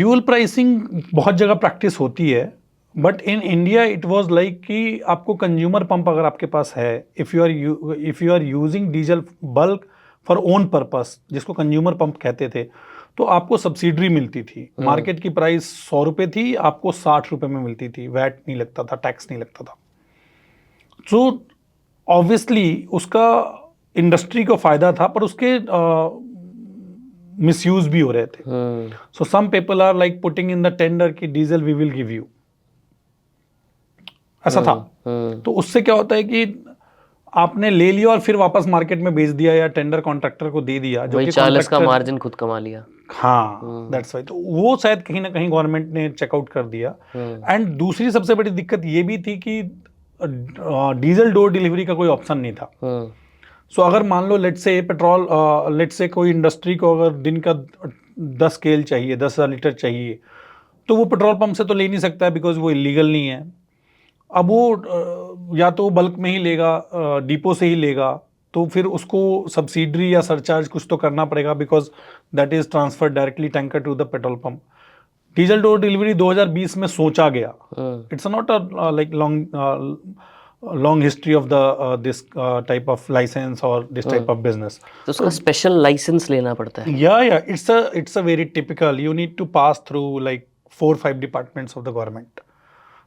Dual pricing बहुत जगह practice होती है, but in India it was like कि आपको कंज्यूमर पंप अगर आपके पास है, if you are using diesel bulk for own purpose, जिसको कंज्यूमर पंप कहते थे, तो आपको सब्सिडरी मिलती थी। मार्केट की प्राइस 100 रुपये थी, आपको 60 रुपये में मिलती थी, वैट नहीं लगता था, टैक्स नहीं लगता था। सो ऑब्वियसली उसका इंडस्ट्री को फायदा था, पर उसके मिसयूज भी हो रहे थे। So some people are like putting in the tender कि diesel we will give you, ऐसा था। तो उससे क्या होता है कि आपने ले लिया और फिर वापस मार्केट में बेच दिया या टेंडर कॉन्ट्रैक्टर को दे दिया, जो कि 40 का मार्जिन खुद कमा लिया। हाँ, दैट्स वाई। तो वो शायद कहीं ना कहीं गवर्नमेंट ने चेकआउट कर दिया। एंड दूसरी सबसे बड़ी दिक्कत ये भी थी कि डीजल डोर डिलीवरी का कोई ऑप्शन नहीं था। सो अगर मान लो लेट्स से कोई इंडस्ट्री को अगर दिन का 10 केल चाहिए, 10,000 लीटर चाहिए, तो वो पेट्रोल पंप से तो ले नहीं सकता है, बिकॉज वो इलीगल नहीं है। अब वो या तो बल्क में ही लेगा, डिपो से ही लेगा, तो फिर उसको सब्सिडरी या सरचार्ज कुछ तो करना पड़ेगा, because that is transfer directly tanker to the petrol pump. Diesel door delivery 2020 में सोचा गया। It's not a like long history of the this type of licence और दिस टाइप ऑफ बिजनेस। तो उसका स्पेशल लाइसेंस लेना पड़ता है। या it's a very typical, you need to pass through like 4-5 departments of the government.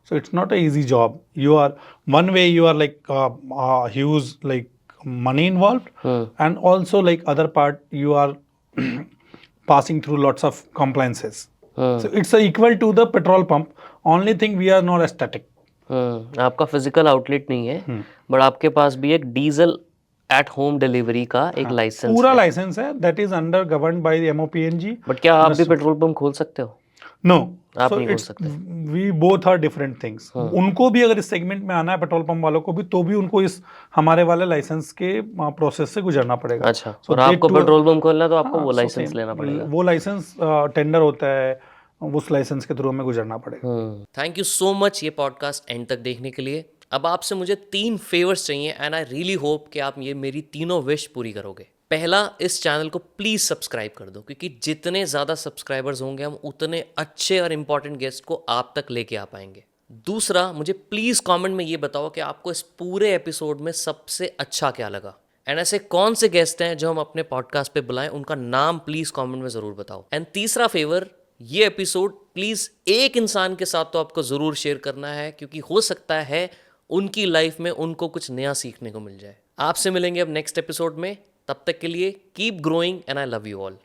So it's not an easy job. You are one way, you are like huge like money involved, and also like other part you are passing through lots of compliances. So it's equal to the petrol pump. Only thing we are not static. आपका physical outlet नहीं है, but आपके पास भी एक diesel at home delivery का एक licence पूरा है। लाइसेंस है, that is under governed by the MOPNG। But क्या आप भी पेट्रोल पंप खोल सकते हो? नो, आप so नहीं खोल it's सकते। we both are different things. उनको भी अगर इस सेगमेंट में आना है, पेट्रोल पंप वालों को भी, तो भी उनको इस हमारे वाले लाइसेंस के प्रोसेस से गुजरना पड़ेगा। अच्छा, और आपको पेट्रोल पंप खोलना है तो आपको वो हाँ, लाइसेंस लेना पड़ेगा। वो लाइसेंस टेंडर होता है, उस लाइसेंस के थ्रू हमें गुजरना पड़ेगा। थैंक यू सो मच ये पॉडकास्ट एंड तक देखने के लिए। अब आपसे मुझे 3 फेवर्स चाहिए, एंड आई रियली होप कि आप ये मेरी तीनों विश पूरी करोगे। पहला, इस चैनल को प्लीज सब्सक्राइब कर दो, क्योंकि जितने ज्यादा सब्सक्राइबर्स होंगे हम उतने अच्छे और इंपॉर्टेंट गेस्ट को आप तक लेके आ पाएंगे। दूसरा, मुझे प्लीज कमेंट में ये बताओ कि आपको इस पूरे एपिसोड में सबसे अच्छा क्या लगा, एंड ऐसे कौन से गेस्ट हैं जो हम अपने पॉडकास्ट पे बुलाएं, उनका नाम प्लीज कमेंट में जरूर बताओ। एंड तीसरा फेवर, ये एपिसोड प्लीज एक इंसान के साथ तो आपको जरूर शेयर करना है, क्योंकि हो सकता है उनकी लाइफ में उनको कुछ नया सीखने को मिल जाए। आपसे मिलेंगे अब नेक्स्ट एपिसोड में, तब तक के लिए keep growing and I love you all.